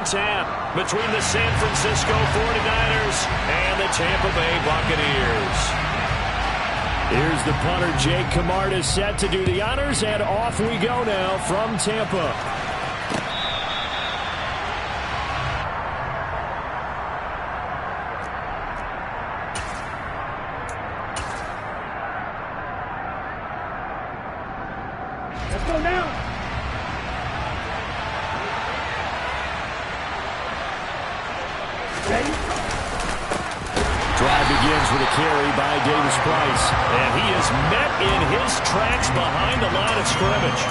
on tap between the San Francisco 49ers and the Tampa Bay Buccaneers. Here's the punter, Jake Camarda, set to do the honors, and off we go now from Tampa. Let's go now. Ready? Drive begins with a carry by Davis Price. And he is met in his tracks behind the line of scrimmage.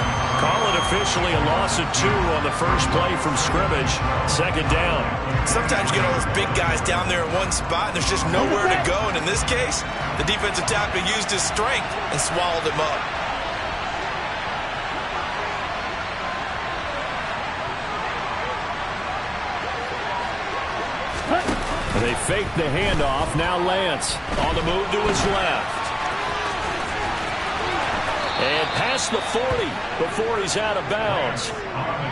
Call it officially a loss of 2 on the first play from scrimmage. Second down. Sometimes you get all those big guys down there in one spot, and there's just nowhere to go. And in this case, the defensive tackle used his strength and swallowed him up. They fake the handoff. Now Lance on the move to his left. And past the 40 before he's out of bounds.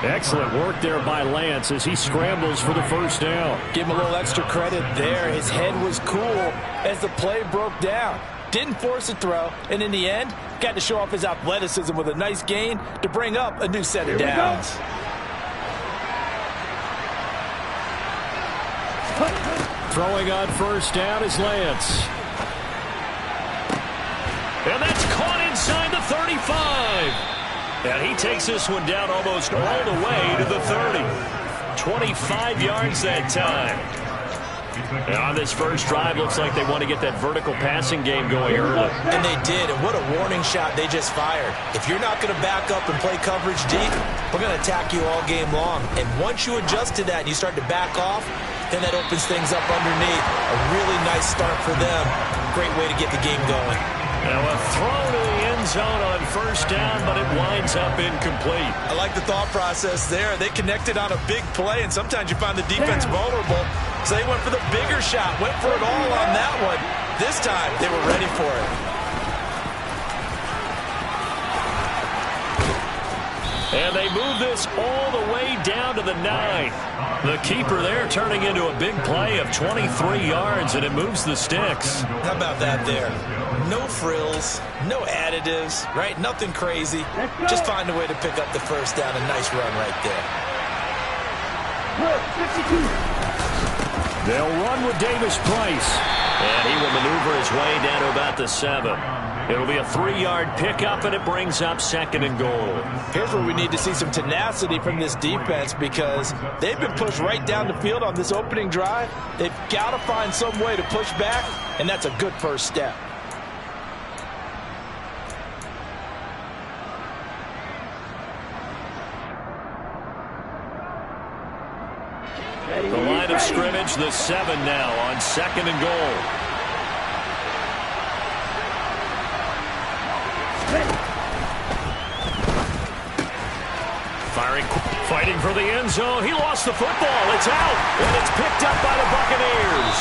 Excellent work there by Lance as he scrambles for the first down. Give him a little extra credit there. His head was cool as the play broke down. Didn't force a throw, and in the end, got to show off his athleticism with a nice gain to bring up a new set of downs. Throwing on first down is Lance. And that's caught inside the 35. And he takes this one down almost all the way to the 30. 25 yards that time. And on this first drive, looks like they want to get that vertical passing game going early. And they did, and what a warning shot they just fired. If you're not going to back up and play coverage deep, we're going to attack you all game long. And once you adjust to that and you start to back off, then that opens things up underneath. A really nice start for them. Great way to get the game going. Now a throw to the end zone on first down, but it winds up incomplete. I like the thought process there. They connected on a big play, and sometimes you find the defense vulnerable. So they went for the bigger shot, went for it all on that one. This time, they were ready for it. And they move this all the way down to the 9. The keeper there turning into a big play of 23 yards, and it moves the sticks. How about that there? No frills, no additives, right? Nothing crazy. Just find a way to pick up the first down. A nice run right there. They'll run with Davis Price. And he will maneuver his way down to about the 7. It'll be a 3-yard pickup, and it brings up 2nd and goal. Here's where we need to see some tenacity from this defense because they've been pushed right down the field on this opening drive. They've got to find some way to push back, and that's a good first step. The line of scrimmage, the 7 now on 2nd and goal. Fighting for the end zone. He lost the football. It's out, and it's picked up by the Buccaneers.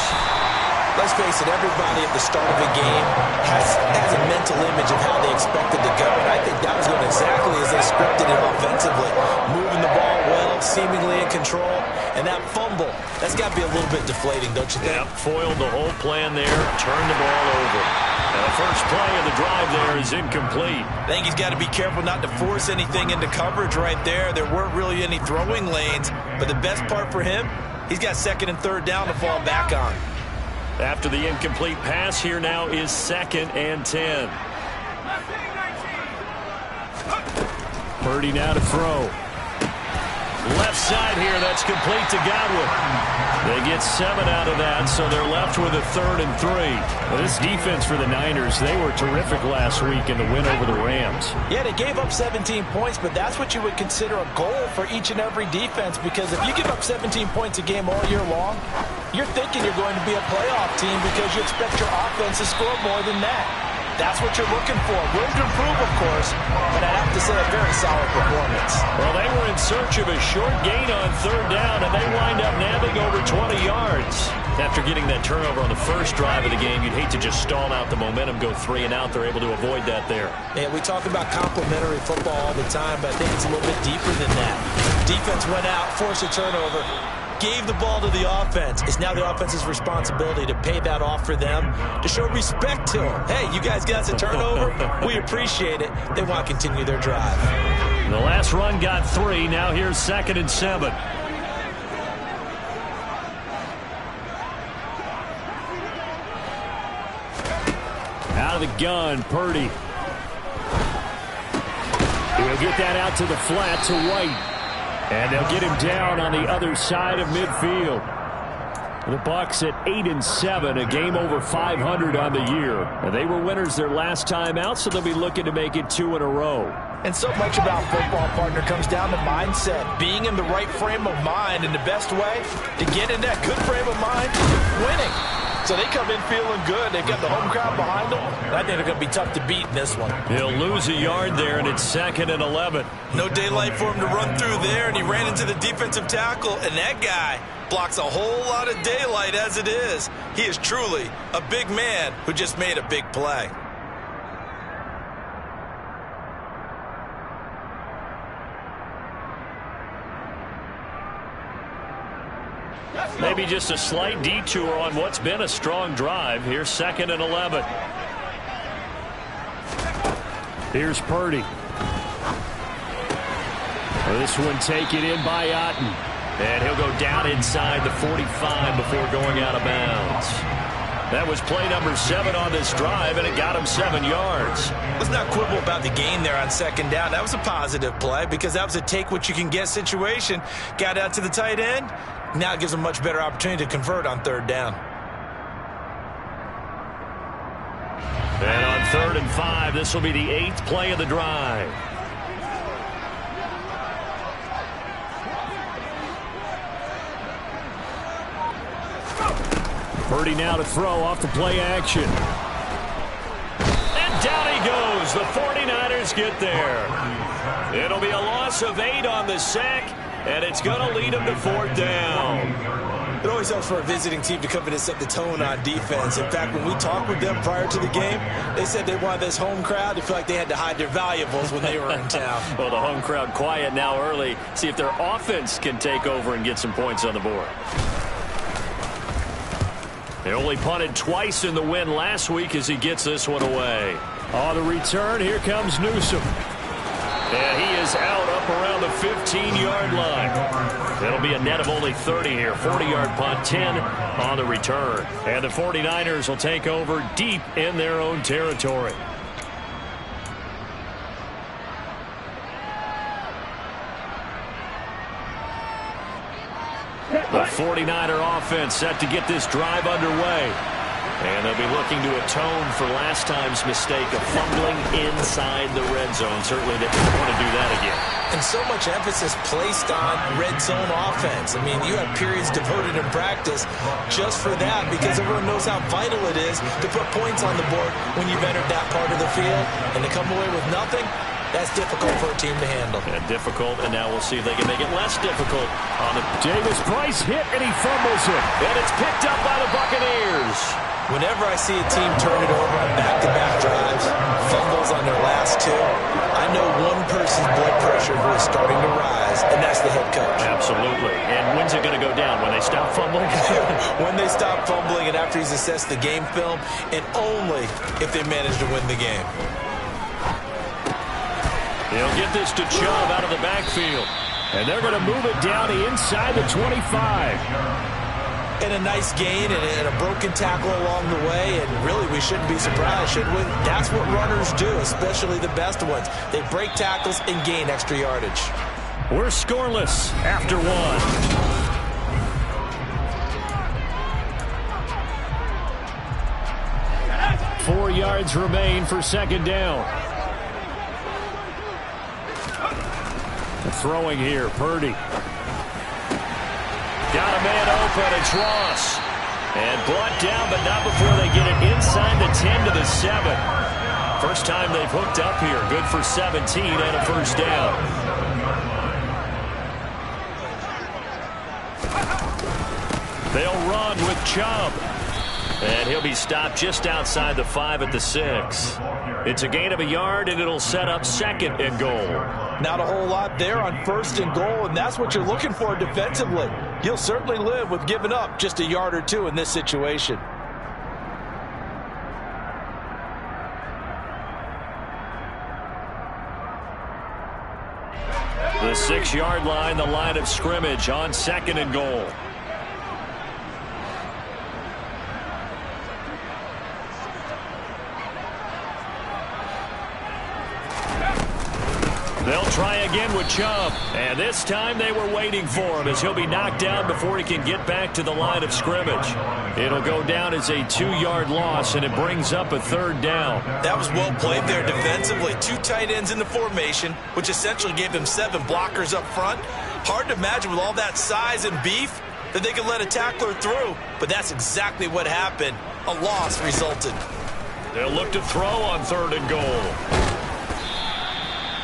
Let's face it, everybody at the start of a game has a mental image of how they expected to go, and I think that was going exactly as they scripted it offensively. Moving the ball well, seemingly in control, and that fumble, that's got to be a little bit deflating, don't you think? Yep, foiled the whole plan there, turned the ball over. And the first play of the drive there is incomplete. I think he's got to be careful not to force anything into coverage right there. There weren't really any throwing lanes, but the best part for him, he's got 2nd and 3rd down to fall back on. After the incomplete pass, here now is 2nd and 10. Purdy now to throw. Left side here, that's complete to Godwin. They get 7 out of that, so they're left with a 3rd and 3. Well, this defense for the Niners, they were terrific last week in the win over the Rams. Yeah, they gave up 17 points, but that's what you would consider a goal for each and every defense, because if you give up 17 points a game all year long, you're thinking you're going to be a playoff team because you expect your offense to score more than that. That's what you're looking for. Room to improve, of course, but I'd have to say a very solid performance. Well, they were in search of a short gain on 3rd down, and they wind up nabbing over 20 yards. After getting that turnover on the first drive of the game, you'd hate to just stall out the momentum, go 3 and out. They're able to avoid that there. Yeah, we talk about complementary football all the time, but I think it's a little bit deeper than that. Defense went out, forced a turnover, gave the ball to the offense. It's now the offense's responsibility to pay that off for them, to show respect to them. Hey, you guys got us a turnover. We appreciate it. They want to continue their drive. The last run got 3. Now here's 2nd and 7. Out of the gun, Purdy. He'll get that out to the flat to White. And they'll get him down on the other side of midfield. The Bucs at 8 and 7, a game over 500 on the year. And they were winners their last time out, so they'll be looking to make it 2 in a row. And so much about football, partner, comes down to mindset. Being in the right frame of mind, and the best way to get in that good frame of mind, winning. So they come in feeling good. They've got the home crowd behind them. I think they're going to be tough to beat in this one. He'll lose a yard there, and it's 2nd and 11. No daylight for him to run through there, and he ran into the defensive tackle, and that guy blocks a whole lot of daylight as it is. He is truly a big man who just made a big play. Maybe just a slight detour on what's been a strong drive. Here's 2nd and 11. Here's Purdy. This one taken in by Otten. And he'll go down inside the 45 before going out of bounds. That was play number 7 on this drive, and it got him 7 yards. Let's not quibble about the gain there on 2nd down. That was a positive play because that was a take-what-you-can-get situation. Got out to the tight end. Now it gives them a much better opportunity to convert on 3rd down. And on 3rd and 5, this will be the 8th play of the drive. Purdy now to throw off the play action. And down he goes. The 49ers get there. It'll be a loss of 8 on the sack, and it's going to lead them to 4th down. It always helps for a visiting team to come in and set the tone on defense. In fact, when we talked with them prior to the game, they said they wanted this home crowd to feel like they had to hide their valuables when they were in town. Well, the home crowd quiet now early. See if their offense can take over and get some points on the board. They only punted twice in the win last week as he gets this one away. On the return, here comes Newsome. And he is out up around the 15-yard line. It'll be a net of only 30 here. 40-yard punt, 10 on the return. And the 49ers will take over deep in their own territory. The 49er offense set to get this drive underway. And they'll be looking to atone for last time's mistake of fumbling inside the red zone. Certainly they don't want to do that again. And so much emphasis placed on red zone offense. I mean, you have periods devoted in practice just for that because everyone knows how vital it is to put points on the board when you've entered that part of the field. And to come away with nothing, that's difficult for a team to handle. And difficult, and now we'll see if they can make it less difficult. On the Davis Price hit, and he fumbles it. And it's picked up by the Buccaneers. Whenever I see a team turn it over on back-to-back drives, fumbles on their last 2, I know one person's blood pressure who is starting to rise, and that's the head coach. Absolutely. And when's it going to go down? When they stop fumbling? When they stop fumbling and after he's assessed the game film, and only if they manage to win the game. He'll get this to Chubb out of the backfield. And they're going to move it down to inside the 25. And a nice gain and a broken tackle along the way. And really, we shouldn't be surprised, should we? That's what runners do, especially the best ones. They break tackles and gain extra yardage. We're scoreless after 1. 4 yards remain for 2nd down. Throwing here, Purdy. Got a man open, it's Ross. And brought down, but not before they get it inside the 10 to the 7. First time they've hooked up here. Good for 17 and a first down. They'll run with Chubb. And he'll be stopped just outside the 5 at the 6. It's a gain of a yard, and it'll set up 2nd and goal. Not a whole lot there on 1st and goal, and that's what you're looking for defensively. You'll certainly live with giving up just a yard or 2 in this situation. The 6-yard line, the line of scrimmage on 2nd and goal. They'll try again with Chubb. And this time they were waiting for him as he'll be knocked down before he can get back to the line of scrimmage. It'll go down as a 2-yard loss, and it brings up a 3rd down. That was well played there defensively. 2 tight ends in the formation, which essentially gave them 7 blockers up front. Hard to imagine with all that size and beef that they could let a tackler through. But that's exactly what happened. A loss resulted. They'll look to throw on 3rd and goal.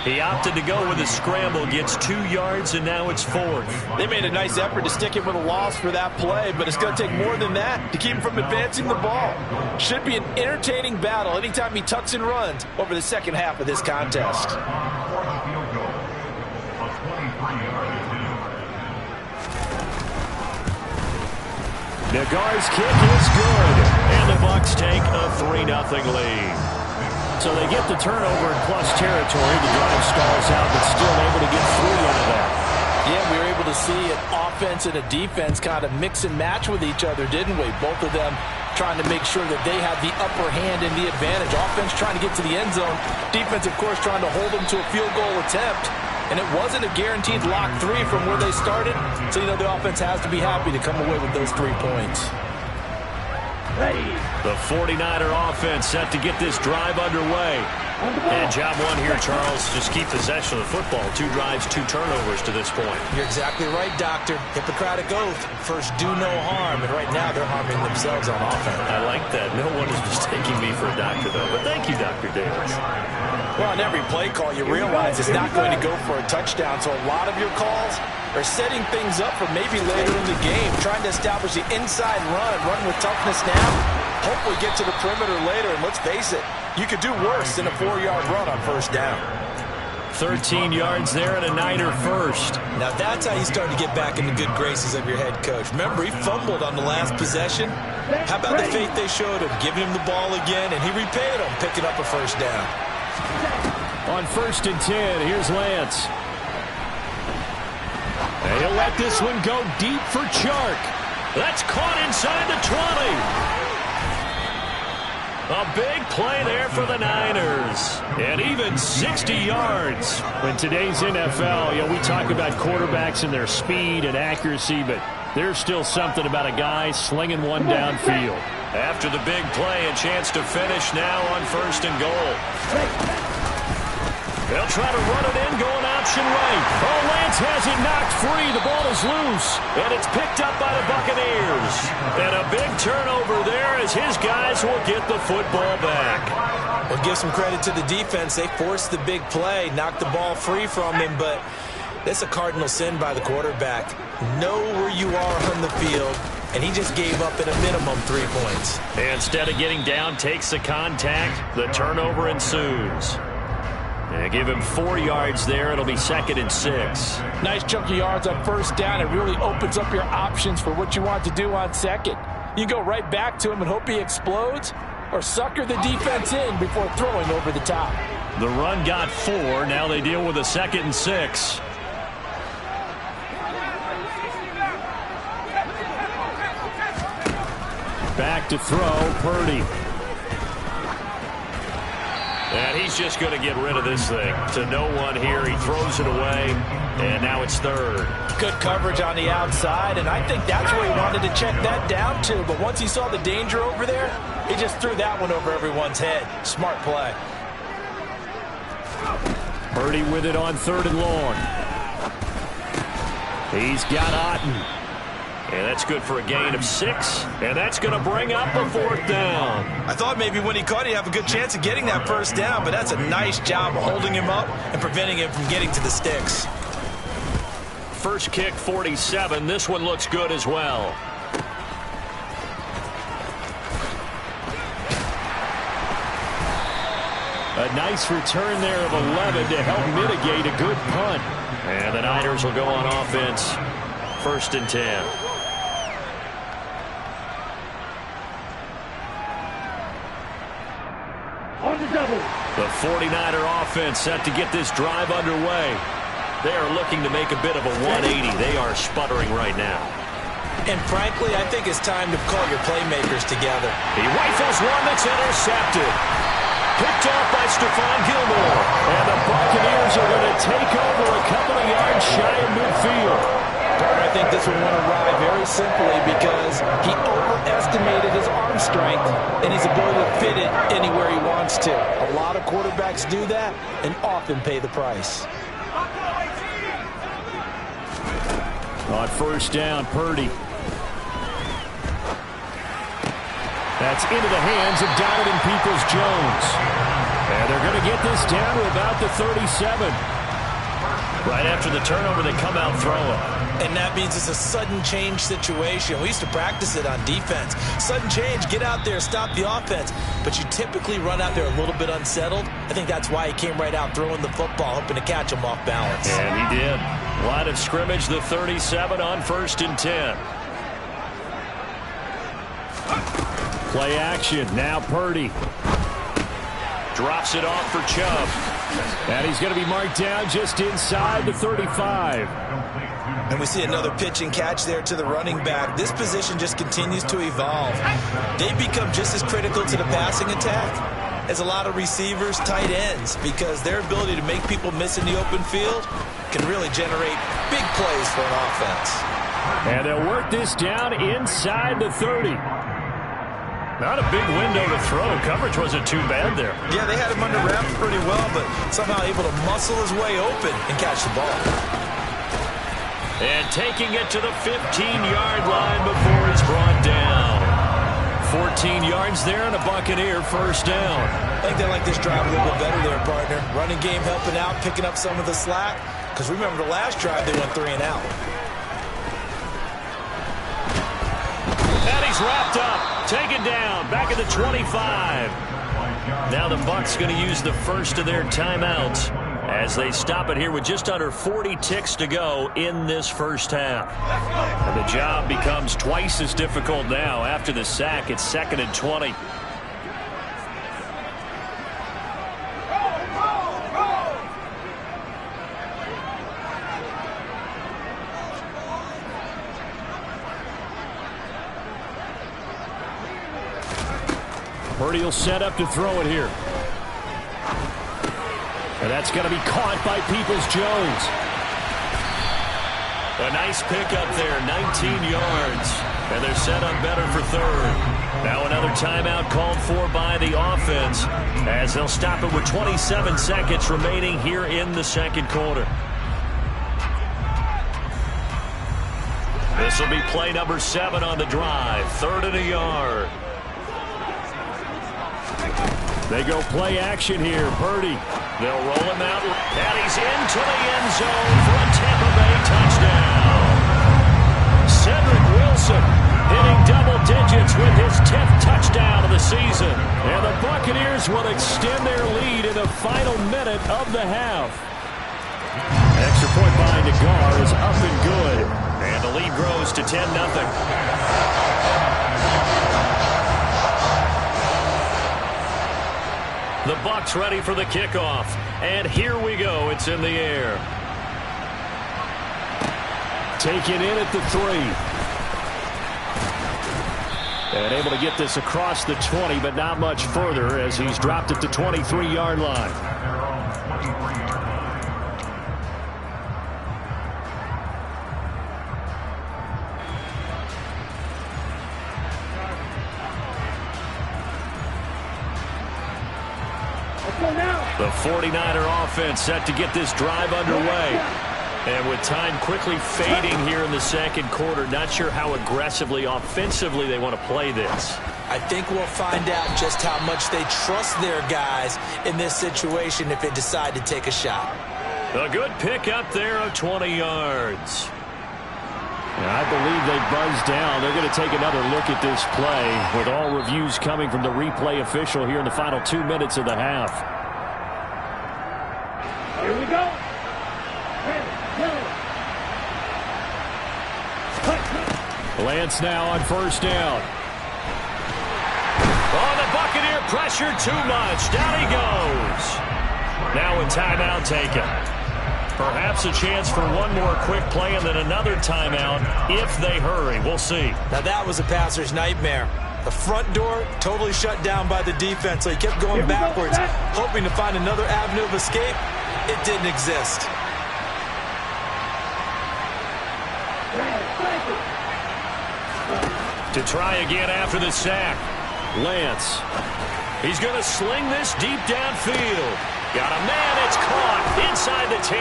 He opted to go with a scramble, gets 2 yards, and now it's 4th. They made a nice effort to stick him with a loss for that play, but it's going to take more than that to keep him from advancing the ball. Should be an entertaining battle anytime he tucks and runs over the second half of this contest. Nagar's kick is good, and the Bucs take a 3-0 lead. So they get the turnover in plus territory. The drive stalls out, but still able to get 3 out of that. Yeah, we were able to see an offense and a defense kind of mix and match with each other, didn't we? Both of them trying to make sure that they have the upper hand and the advantage. Offense trying to get to the end zone. Defense, of course, trying to hold them to a field goal attempt. And it wasn't a guaranteed lock 3 from where they started. So, you know, the offense has to be happy to come away with those 3 points. The 49er offense set to get this drive underway. And job 1 here, Charles. Just keep possession of the football. 2 drives, 2 turnovers to this point. You're exactly right, Doctor. Hippocratic oath. First, do no harm. And right now, they're harming themselves on offense. I like that. No one is mistaking me for a doctor, though. But thank you, Dr. Davis. Well, on every play call, you realize it's not going to go for a touchdown. So a lot of your calls are setting things up for maybe later in the game, trying to establish the inside run with toughness now. Hopefully get to the perimeter later, and let's face it, you could do worse than a 4-yard run on 1st down. 13 yards there and a Niner first. Now that's how you start to get back in the good graces of your head coach. Remember, he fumbled on the last possession. How about the faith they showed him, giving him the ball again, and he repaid them, picking up a 1st down. On 1st and 10, here's Lance. And he'll let this one go deep for Chark. That's caught inside the 20. A big play there for the Niners. And even 60 yards. In today's NFL, you know, we talk about quarterbacks and their speed and accuracy, but there's still something about a guy slinging one downfield. After the big play, a chance to finish now on 1st and goal. They'll try to run it in, going option right. Oh, Lance has it knocked free. The ball is loose, and it's picked up by the Buccaneers. And a big turnover there as his guys will get the football back. Well, give some credit to the defense. They forced the big play, knocked the ball free from him, but that's a cardinal sin by the quarterback. Know where you are on the field, and he just gave up at a minimum 3 points. And instead of getting down, takes the contact. The turnover ensues. And give him 4 yards there. It'll be 2nd and 6. Nice chunk of yards on 1st down. It really opens up your options for what you want to do on 2nd. You go right back to him and hope he explodes, or sucker the defense in before throwing over the top. The run got 4. Now they deal with a 2nd and 6. Back to throw, Purdy. And he's just going to get rid of this thing. To no one here. He throws it away, and now it's 3rd. Good coverage on the outside, and I think that's where he wanted to check that down to. But once he saw the danger over there, he just threw that one over everyone's head. Smart play. Purdy with it on 3rd and long. He's got Otten. And that's good for a gain of 6. And that's going to bring up a 4th down. I thought maybe when he caught, he'd have a good chance of getting that 1st down, but that's a nice job of holding him up and preventing him from getting to the sticks. First kick, 47. This one looks good as well. A nice return there of 11 to help mitigate a good punt. And the Niners will go on offense. 1st and 10. On the double. The 49er offense set to get this drive underway. They are looking to make a bit of a 180. They are sputtering right now. And frankly, I think it's time to call your playmakers together. He rifles one that's intercepted. Picked off by Stephon Gilmore. And the Buccaneers are going to take over a couple of yards shy of midfield. I think this one went awry very simply because he overestimated his arm strength and his ability to fit it anywhere he wants to. A lot of quarterbacks do that and often pay the price. On 1st down, Purdy. That's into the hands of Donovan Peoples-Jones. And they're going to get this down to about the 37. Right after the turnover, they come out throwing. And that means it's a sudden change situation. We used to practice it on defense. Sudden change, get out there, stop the offense. But you typically run out there a little bit unsettled. I think that's why he came right out throwing the football, hoping to catch him off balance. And he did. Line of scrimmage, the 37 on 1st and 10. Play action. Now Purdy. Drops it off for Chubb. And he's going to be marked down just inside the 35. And we see another pitch and catch there to the running back. This position just continues to evolve. They become just as critical to the passing attack as a lot of receivers, tight ends, because their ability to make people miss in the open field can really generate big plays for an offense. And they'll work this down inside the 30. Not a big window to throw. Coverage wasn't too bad there. Yeah, they had him under wraps pretty well, but somehow able to muscle his way open and catch the ball. And taking it to the 15-yard line before he's brought down. 14 yards there and a Buccaneer 1st down. I think they like this drive a little bit better there, partner. Running game helping out, picking up some of the slack. Because remember the last drive, they went 3 and out. And he's wrapped up. Taken down. Back at the 25. Now the Bucs going to use the first of their timeouts as they stop it here with just under 40 ticks to go in this first half. And the job becomes twice as difficult now after the sack. It's 2nd and 20. Purdy will set up to throw it here. And that's going to be caught by Peoples-Jones. A nice pickup there, 19 yards. And they're set on better for 3rd. Now another timeout called for by the offense as they'll stop it with 27 seconds remaining here in the 2nd quarter. This will be play number 7 on the drive. 3rd and a yard. They go play action here. Purdy. They'll roll him out. And he's into the end zone for a Tampa Bay touchdown. Cedric Wilson hitting double digits with his 10th touchdown of the season. And the Buccaneers will extend their lead in the final minute of the half. Extra point by Nagar is up and good. And the lead grows to 10-0. The Bucs ready for the kickoff. And here we go. It's in the air. Taken in at the 3. And able to get this across the 20, but not much further as he's dropped at the 23-yard line. The 49er offense set to get this drive underway. And with time quickly fading here in the 2nd quarter, not sure how aggressively, offensively they want to play this. I think we'll find out just how much they trust their guys in this situation if they decide to take a shot. A good pickup there of 20 yards. And I believe they buzzed down. They're going to take another look at this play with all reviews coming from the replay official here in the final 2 minutes of the half. Lance now on first down. Oh, the Buccaneer pressure too much. Down he goes. Now a timeout taken. Perhaps a chance for one more quick play and then another timeout if they hurry. We'll see. Now that was a passer's nightmare. The front door totally shut down by the defense, so he kept going backwards, hoping to find another avenue of escape. It didn't exist. To try again after the sack. Lance. He's going to sling this deep downfield. Got a man, it's caught inside the 10.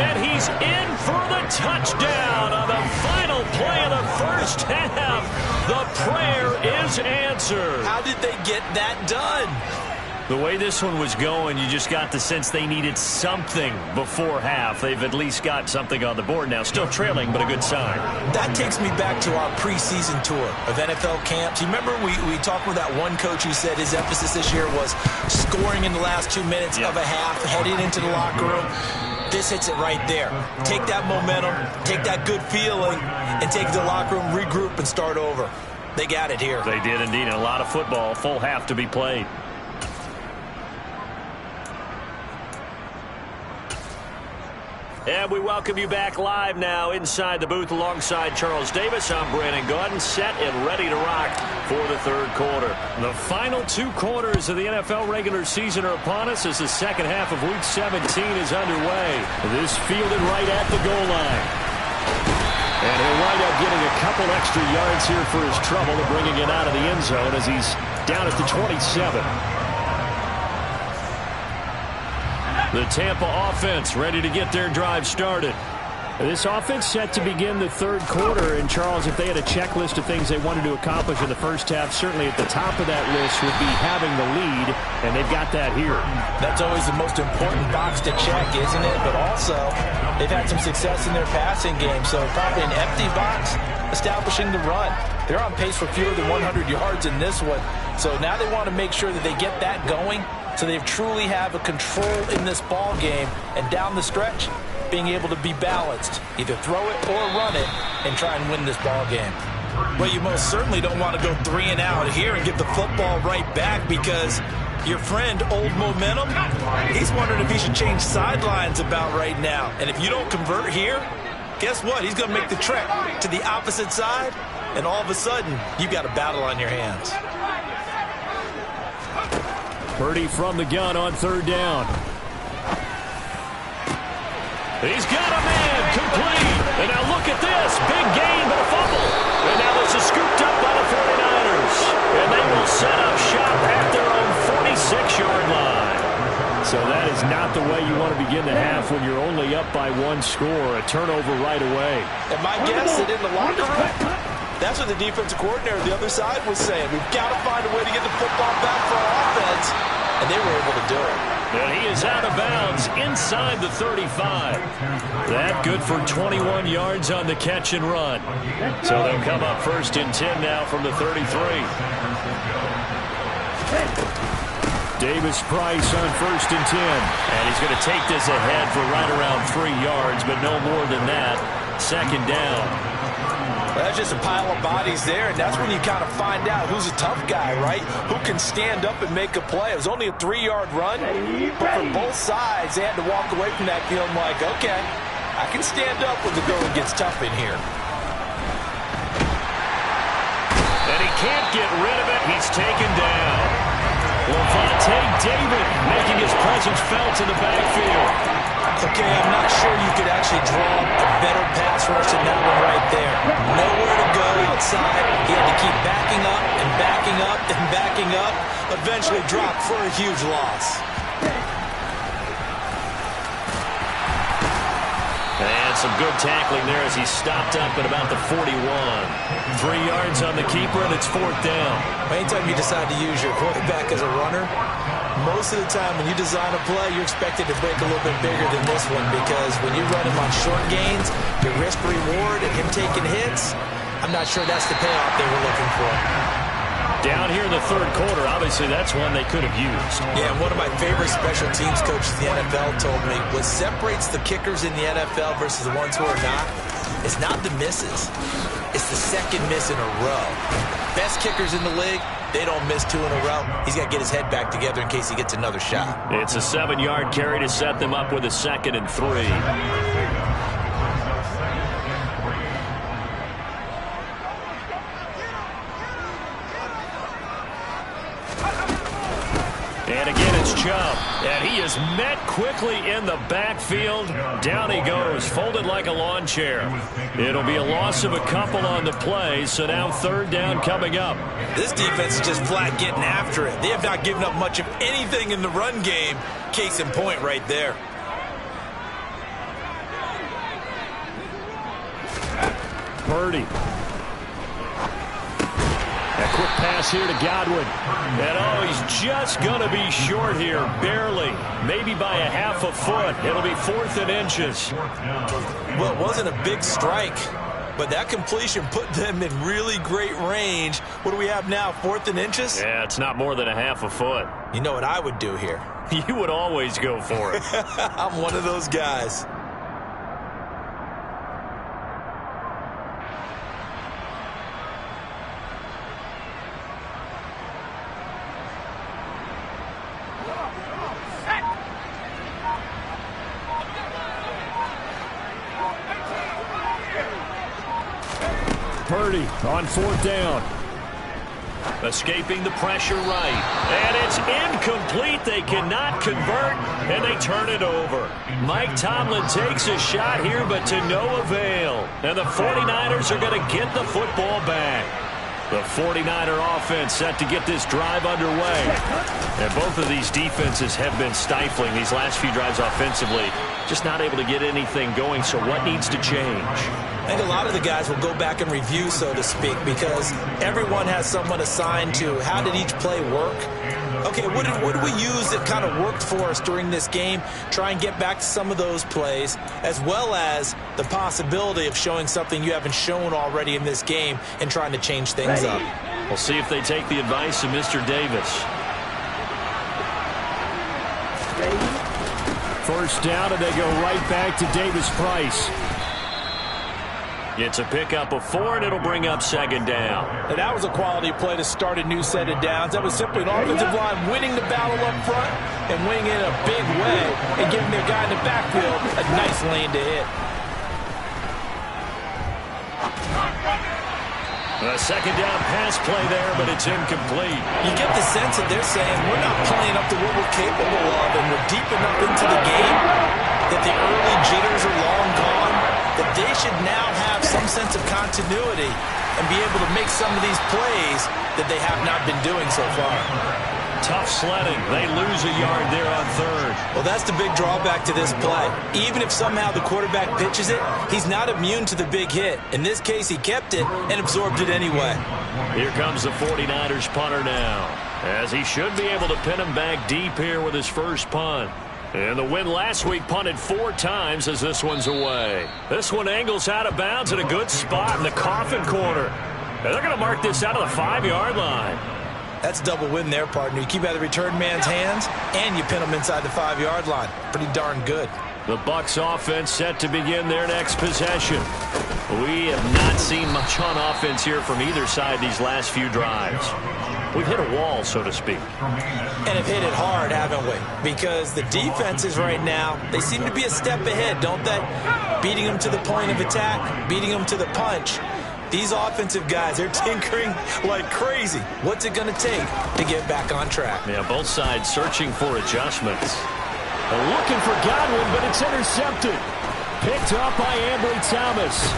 And he's in for the touchdown on the final play of the first half. The prayer is answered. How did they get that done? The way this one was going, you just got the sense they needed something before half. They've at least got something on the board now. Still trailing, but a good sign. That takes me back to our preseason tour of NFL camps. You remember we talked with that one coach who said his emphasis this year was scoring in the last 2 minutes of a half, heading into the locker room. This hits it right there. Take that momentum, take that good feeling, and take it to the locker room, regroup, and start over. They got it here. They did indeed. And a lot of football, full half to be played. And we welcome you back live now inside the booth alongside Charles Davis. I'm Brandon Gaudin, set and ready to rock for the third quarter. The final 2 quarters of the NFL regular season are upon us as the second half of Week 17 is underway. This fielded right at the goal line. And he'll wind up getting a couple extra yards here for his trouble and bringing it out of the end zone as he's down at the 27. The Tampa offense ready to get their drive started. This offense set to begin the third quarter. And, Charles, if they had a checklist of things they wanted to accomplish in the first half, certainly at the top of that list would be having the lead, and they've got that here. That's always the most important box to check, isn't it? But also, they've had some success in their passing game, so probably an empty box establishing the run. They're on pace for fewer than 100 yards in this one, so now they want to make sure that they get that going so they truly have a control in this ball game, and down the stretch, being able to be balanced, either throw it or run it, and try and win this ball game. Well, you most certainly don't want to go 3 and out here and get the football right back, because your friend, Old Momentum, he's wondering if he should change sidelines about right now. And if you don't convert here, guess what? He's going to make the trek to the opposite side, and all of a sudden, you've got a battle on your hands. Purdy from the gun on third down. He's got a man, complete. And now look at this, big gain, but a fumble. And now this is scooped up by the 49ers. And they will set up shop at their own 46-yard line. So that is not the way you want to begin the half when you're only up by 1 score. A turnover right away. And my guess that in the locker room, that's what the defensive coordinator on the other side was saying. We've got to find a way to get the football back for our offense. And they were able to do it. And he is out of bounds inside the 35. That good for 21 yards on the catch and run. So they'll come up first and 10 now from the 33. Davis Price on first and 10. And he's going to take this ahead for right around 3 yards, but no more than that. Second down. Well, that's just a pile of bodies there, and that's when you kind of find out who's a tough guy, right? Who can stand up and make a play. It was only a 3-yard run, but for both sides, they had to walk away from that feeling like, okay, I can stand up when the going gets tough in here. And he can't get rid of it. He's taken down. Levante David making his presence felt in the backfield. Okay, I'm not sure you could actually draw a better pass rush than that one right there. Nowhere to go outside. He had to keep backing up and backing up and backing up. Eventually dropped for a huge loss. And some good tackling there as he stopped up at about the 41. 3 yards on the keeper, and it's 4th down. Anytime you decide to use your quarterback as a runner, most of the time when you design a play, you're expected to break a little bit bigger than this one, because when you run him on short gains, your risk-reward and him taking hits, I'm not sure that's the payoff they were looking for. Down here in the third quarter, obviously that's one they could have used. Yeah, and one of my favorite special teams coaches in the NFL told me what separates the kickers in the NFL versus the ones who are not is not the misses. It's It's the second miss in a row. Best kickers in the league, they don't miss 2 in a row. He's got to get his head back together in case he gets another shot. It's a 7-yard carry to set them up with a 2nd and 3. And again, it's Chubb. And he is met quickly in the backfield. Down he goes, folded like a lawn chair. It'll be a loss of a couple on the play, so now 3rd down coming up. This defense is just flat getting after it. They have not given up much of anything in the run game. Case in point right there. Purdy. A quick pass here to Godwin. And oh, he's just going to be short here, barely. Maybe by a half a foot. It'll be 4th and inches. Well, it wasn't a big strike, but that completion put them in really great range. What do we have now, 4th and inches? Yeah, it's not more than a half a foot. You know what I would do here? You would always go for it. I'm one of those guys. Purdy on 4th down. Escaping the pressure right. And it's incomplete. They cannot convert, and they turn it over. Mike Tomlin takes a shot here, but to no avail. And the 49ers are going to get the football back. The 49er offense set to get this drive underway. And both of these defenses have been stifling these last few drives offensively. Just not able to get anything going, so what needs to change? I think a lot of the guys will go back and review, so to speak, because everyone has someone assigned to how did each play work. Okay, what did we use that kind of worked for us during this game? Try and get back to some of those plays, as well as the possibility of showing something you haven't shown already in this game and trying to change things up. We'll see if they take the advice of Mr. Davis. 1st down, and they go right back to Davis-Price. It's a pickup of 4, and it'll bring up 2nd down. And that was a quality play to start a new set of downs. That was simply an offensive line winning the battle up front and winning it in a big way and giving their guy in the backfield a nice lane to hit. A 2nd down pass play there, but it's incomplete. You get the sense that they're saying we're not playing up to what we're capable of, and we're deep enough into the game that the early jitters are long gone, that they should now have some sense of continuity and be able to make some of these plays that they have not been doing so far. Tough sledding. They lose a yard there on 3rd. Well, that's the big drawback to this play. Even if somehow the quarterback pitches it, he's not immune to the big hit. In this case, he kept it and absorbed it anyway. Here comes the 49ers punter now, as he should be able to pin him back deep here with his first punt. And the win last week punted 4 times as this one's away. This one angles out of bounds at a good spot in the coffin corner. And they're going to mark this out of the 5-yard line. That's a double win there, partner. You keep out of the return man's hands, and you pin him inside the 5-yard line. Pretty darn good. The Bucs offense set to begin their next possession. We have not seen much on offense here from either side these last few drives. We've hit a wall, so to speak. And have hit it hard, haven't we? Because the defenses right now, they seem to be a step ahead, don't they? Beating them to the point of attack, beating them to the punch. These offensive guys, they're tinkering like crazy. What's it going to take to get back on track? Yeah, both sides searching for adjustments. Looking for Godwin, but it's intercepted. Picked up by Ambry Thomas.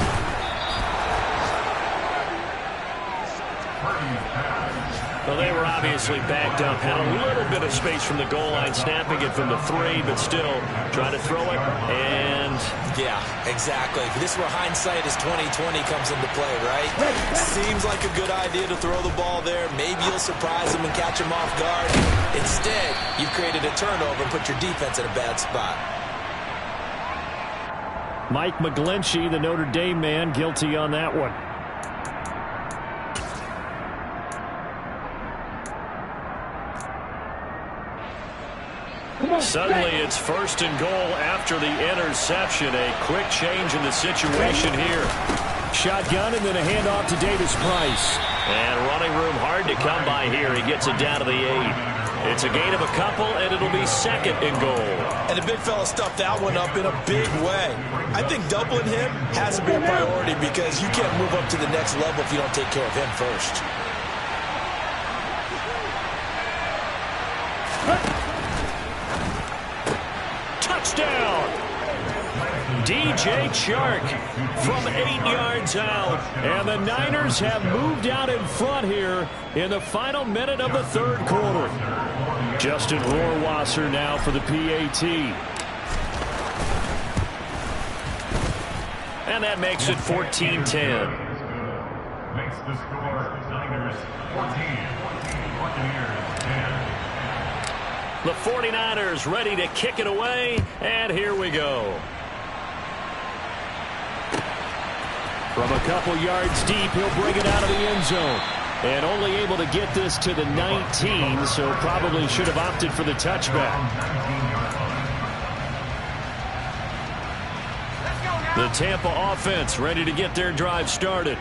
Well, they were obviously backed up, had a little bit of space from the goal line, snapping it from the 3, but still trying to throw it, and... Yeah, exactly. This is where hindsight is 20/20 comes into play, right? Seems like a good idea to throw the ball there. Maybe you'll surprise them and catch them off guard. Instead, you've created a turnover and put your defense in a bad spot. Mike McGlinchey, the Notre Dame man, guilty on that one. Suddenly it's 1st and goal after the interception. A quick change in the situation here. Shotgun and then a handoff to Davis Price. And running room hard to come by here. He gets it down to the 8. It's a gain of a couple, and it'll be second and goal. And the big fella stuffed that one up in a big way. I think doubling him has to be a priority because you can't move up to the next level if you don't take care of him first. Touchdown! DJ Chark from 8 yards out. And the Niners have moved out in front here in the final minute of the third quarter. Justin Rohrwasser now for the PAT. And that makes it 14-10. Makes the score Niners 14, Buccaneers 10. The 49ers ready to kick it away, and here we go. From a couple yards deep, he'll bring it out of the end zone. And only able to get this to the 19, so probably should have opted for the touchback. The Tampa offense ready to get their drive started.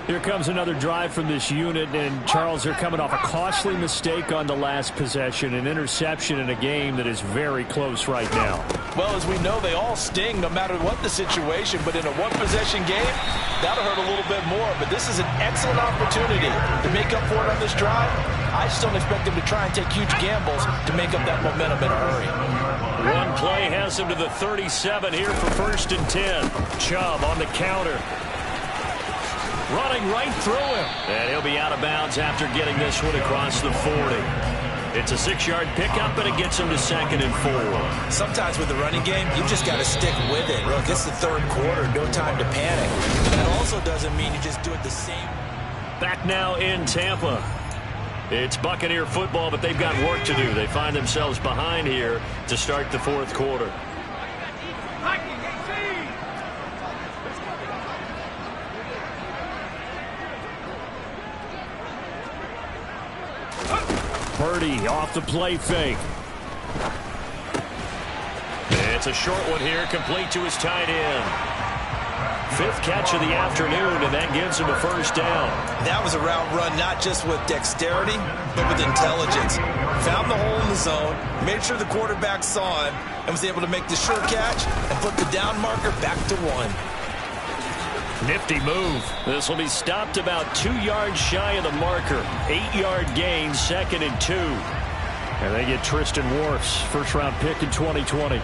Here comes another drive from this unit, and Charles, they're coming off a costly mistake on the last possession, an interception in a game that is very close right now. Well, as we know, they all sting no matter what the situation, but in a one-possession game, that'll hurt a little bit more. But this is an excellent opportunity to make up for it on this drive. I just don't expect them to try and take huge gambles to make up that momentum in a hurry. One play has him to the 37 here for 1st and 10. Chubb on the counter. Running right through him. And he'll be out of bounds after getting this one across the 40. It's a 6-yard pickup, and it gets him to 2nd and 4. Sometimes with the running game, you just got to stick with it. Look, it's the third quarter. No time to panic. That also doesn't mean you just do it the same. Back now in Tampa. It's Buccaneer football, but they've got work to do. They find themselves behind here to start the fourth quarter. Purdy off the play fake. It's a short one here, complete to his tight end. 5th catch of the afternoon, and that gives him a first down. That was a route run not just with dexterity, but with intelligence. Found the hole in the zone, made sure the quarterback saw him, and was able to make the sure catch and put the down marker back to 1. Nifty move. This will be stopped about 2 yards shy of the marker. 8-yard gain, 2nd and 2. And they get Tristan Wirfs, first-round pick in 2020.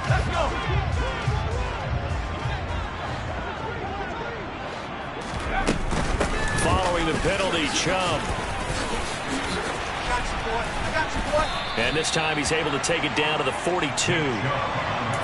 Let's go. Following the penalty, Chubb. I got you, boy. And this time he's able to take it down to the 42.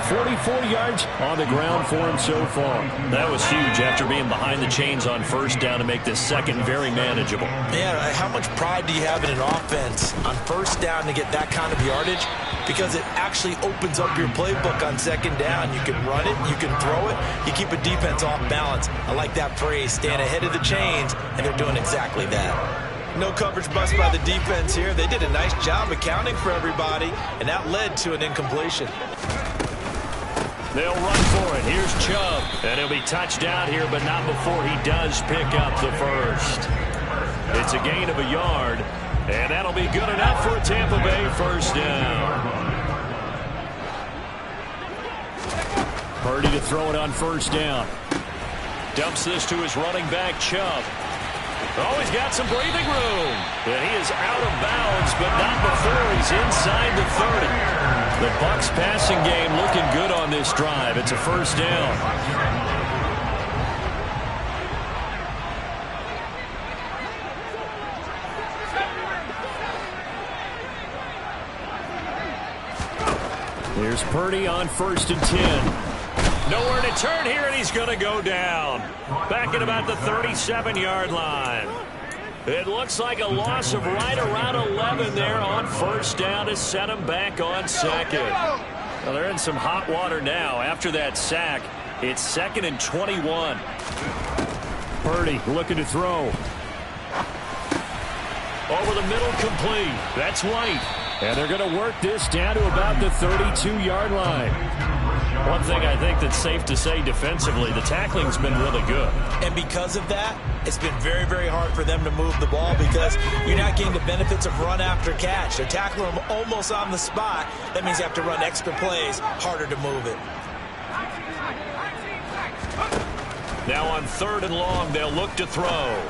44 yards on the ground for him so far. That was huge after being behind the chains on first down to make this second very manageable. Man, how much pride do you have in an offense on first down to get that kind of yardage? Because it actually opens up your playbook on second down. You can run it, you can throw it, you keep a defense off balance. I like that phrase, staying ahead of the chains, and they're doing exactly that. No coverage bust by the defense here. They did a nice job accounting for everybody, and that led to an incompletion. They'll run for it. Here's Chubb. And he'll be touched out here, but not before he does pick up the first. It's a gain of a yard, and that'll be good enough for a Tampa Bay first down. Purdy to throw it on first down. Dumps this to his running back, Chubb. Oh, he's got some breathing room. And he is out of bounds, but not before he's inside the 30. The Bucs passing game looking good on this drive. It's a first down. Here's Purdy on 1st and 10. Nowhere to turn here, and he's going to go down. Back at about the 37-yard line. It looks like a loss of right around 11 there on first down to set him back on second. Well, they're in some hot water now. After that sack, it's 2nd and 21. Purdy looking to throw. Over the middle, complete. That's White. And they're going to work this down to about the 32-yard line. One thing I think that's safe to say defensively, the tackling's been really good. And because of that, it's been very, very hard for them to move the ball because you're not getting the benefits of run after catch. They're tackling them almost on the spot. That means you have to run extra plays, harder to move it. Now on 3rd and long, they'll look to throw.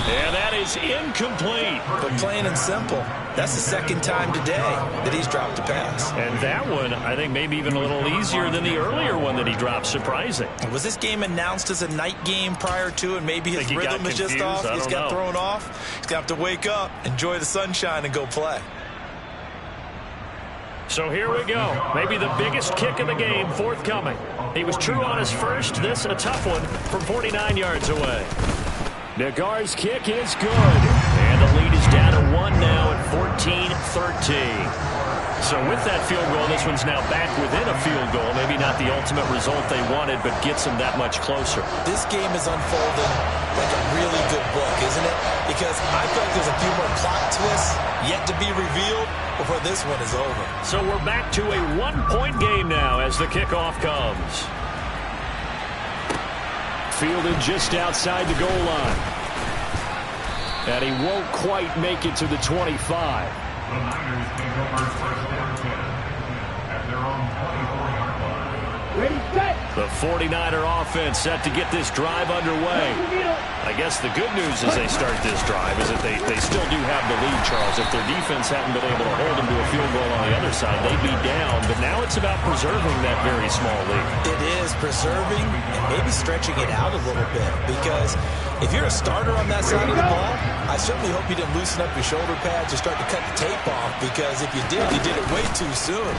And that is incomplete. But plain and simple, that's the second time today that he's dropped a pass. And that one, I think, maybe even a little easier than the earlier one that he dropped. Surprising. Was this game announced as a night game prior to, and maybe his rhythm is just off? He's got thrown off. He's got to wake up, enjoy the sunshine, and go play. So here we go. Maybe the biggest kick of the game forthcoming. He was true on his first. This a tough one from 49 yards away. Nagar's kick is good. And the lead is down to 1 now at 14-13. So with that field goal, this one's now back within a field goal. Maybe not the ultimate result they wanted, but gets them that much closer. This game is unfolding like a really good book, isn't it? Because I feel like there's a few more plot twists yet to be revealed before this one is over. So we're back to a 1-point game now as the kickoff comes. Fielded just outside the goal line. And he won't quite make it to the 25. The Niners take over first and 10 at their own 24-yard line. Ready, set. The 49er offense set to get this drive underway. I guess the good news as they start this drive is that they still do have the lead, Charles. If their defense hadn't been able to hold them to a field goal on the other side, they'd be down. But now it's about preserving that very small lead. It is preserving and maybe stretching it out a little bit, because if you're a starter on that side of the ball, I certainly hope you didn't loosen up your shoulder pads or start to cut the tape off, because if you did, you did it way too soon.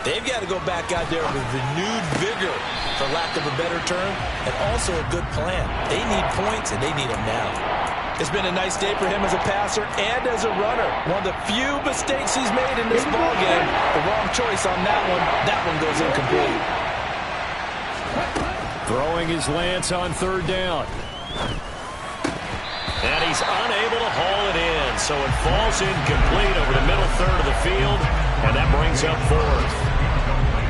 They've got to go back out there with renewed vigor, for lack of a better term, and also a good plan. They need points, and they need them now. It's been a nice day for him as a passer and as a runner. One of the few mistakes he's made in this ballgame. The wrong choice on that one. That one goes incomplete. Throwing his Lance on 3rd down. And he's unable to haul it in, so it falls incomplete over the middle third of the field, and that brings up 4th.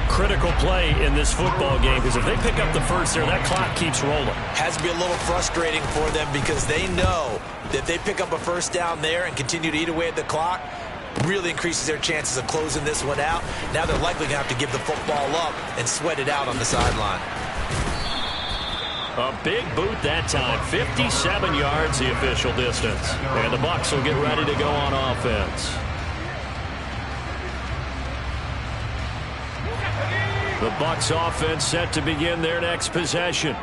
Critical play in this football game, because if they pick up the first there, that clock keeps rolling. Has to be a little frustrating for them, because they know that if they pick up a first down there and continue to eat away at the clock, really increases their chances of closing this one out. Now they're likely going to have to give the football up and sweat it out on the sideline. A big boot that time, 57 yards the official distance. And the Bucs will get ready to go on offense. The Bucs offense set to begin their next possession.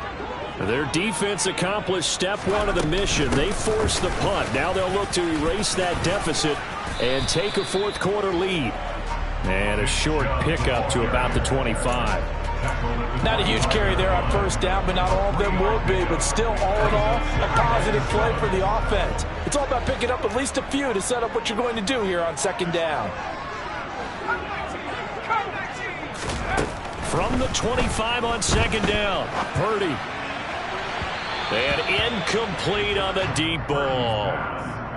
Their defense accomplished step 1 of the mission. They forced the punt. Now they'll look to erase that deficit and take a 4th quarter lead. And a short pickup to about the 25. Not a huge carry there on first down, but not all of them will be. But still, all in all, a positive play for the offense. It's all about picking up at least a few to set up what you're going to do here on 2nd down. From the 25 on 2nd down, Purdy. And incomplete on the deep ball.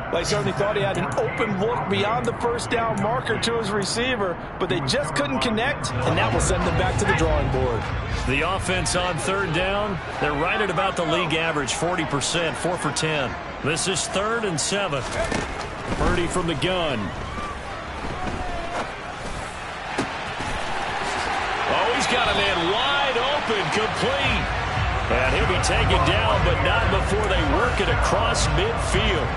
Well, he certainly thought he had an open look beyond the first down marker to his receiver, but they just couldn't connect, and that will send them back to the drawing board. The offense on 3rd down, they're right at about the league average, 40%, 4 for 10. This is 3rd and 7. Purdy from the gun. Oh, he's got a man wide open, complete. And he'll be taken down, but not before they work it across midfield.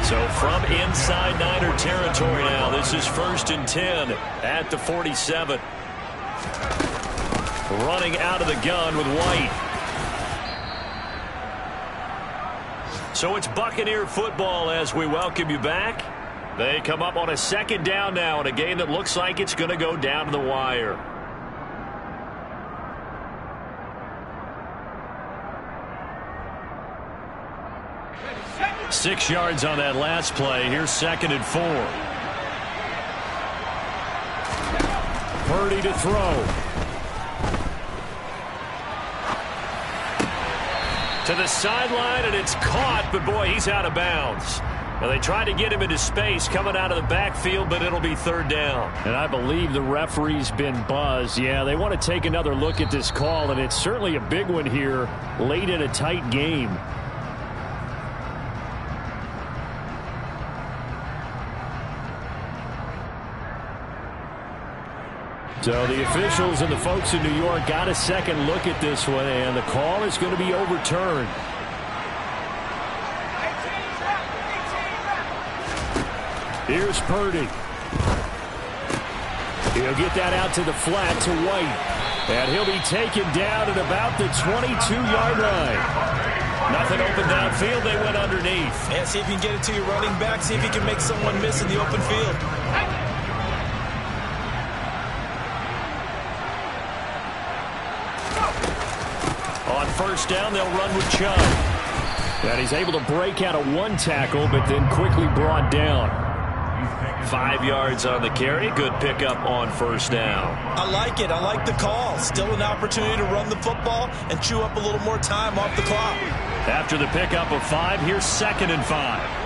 So from inside Niner territory now, this is 1st and 10 at the 47. Running out of the gun with White. So it's Buccaneer football as we welcome you back. They come up on a 2nd down now in a game that looks like it's going to go down to the wire. Six yards on that last play. Here's 2nd and 4. Purdy to throw. To the sideline, and it's caught, but boy, he's out of bounds. Well, they tried to get him into space coming out of the backfield, but it'll be third down. And I believe the referee's been buzzed. Yeah, they want to take another look at this call, and it's certainly a big one here late in a tight game. So the officials and the folks in New York got a second look at this one, and the call is going to be overturned. Here's Purdy. He'll get that out to the flat to White. And he'll be taken down at about the 22-yard line. Nothing open downfield. They went underneath. Yeah, see if you can get it to your running back. See if you can make someone miss in the open field. On first down, they'll run with Chubb. And he's able to break out of one tackle, but then quickly brought down. 5 yards on the carry. Good pickup on first down. I like it. I like the call. Still an opportunity to run the football and chew up a little more time off the clock. After the pickup of 5, here's 2nd and 5.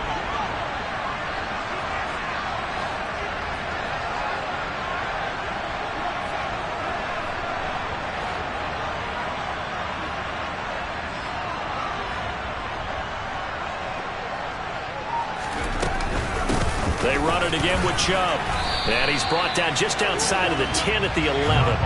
They run it again with Chubb. And he's brought down just outside of the 10 at the 11.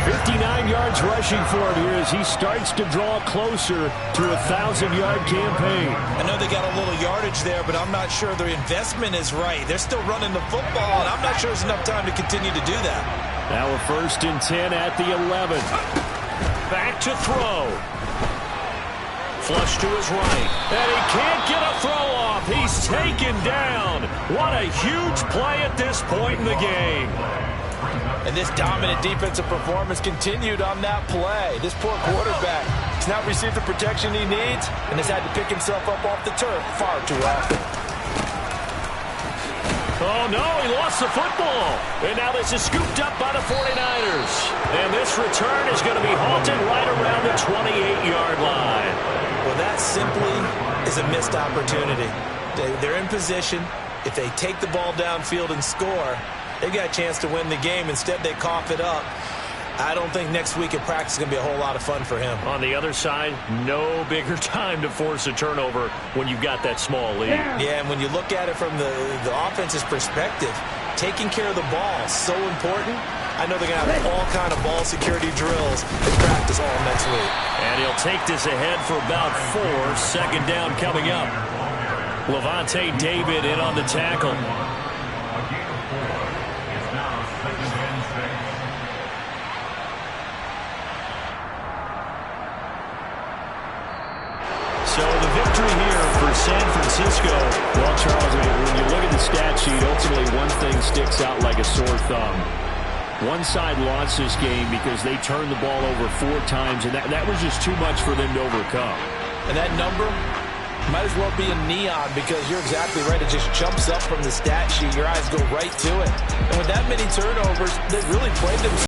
59 yards rushing for him here as he starts to draw closer to a 1,000-yard campaign. I know they got a little yardage there, but I'm not sure their investment is right. They're still running the football, and I'm not sure there's enough time to continue to do that. Now a 1st and 10 at the 11. Back to throw. Flush to his right. And he can't get a throw off. He's taken down. What a huge play at this point in the game. And this dominant defensive performance continued on that play. This poor quarterback has not received the protection he needs and has had to pick himself up off the turf far too often. Oh, no, he lost the football. And now this is scooped up by the 49ers. And this return is going to be halted right around the 28-yard line. Well, that simply is a missed opportunity. They're in position. If they take the ball downfield and score, they've got a chance to win the game. Instead, they cough it up. I don't think next week at practice is going to be a whole lot of fun for him. On the other side, no bigger time to force a turnover when you've got that small lead. Yeah, and when you look at it from the offense's perspective, taking care of the ball is so important. I know they're going to have all kind of ball security drills in practice all next week. And he'll take this ahead for about 4. 2nd down coming up. Levante David in on the tackle. So the victory here for San Francisco. Well, Charles, when you look at the stat sheet, ultimately one thing sticks out like a sore thumb. One side lost this game because they turned the ball over 4 times, and that was just too much for them to overcome. And that number might as well be a neon because you're exactly right. It just jumps up from the stat sheet. Your eyes go right to it. And with that many turnovers, they really played themselves.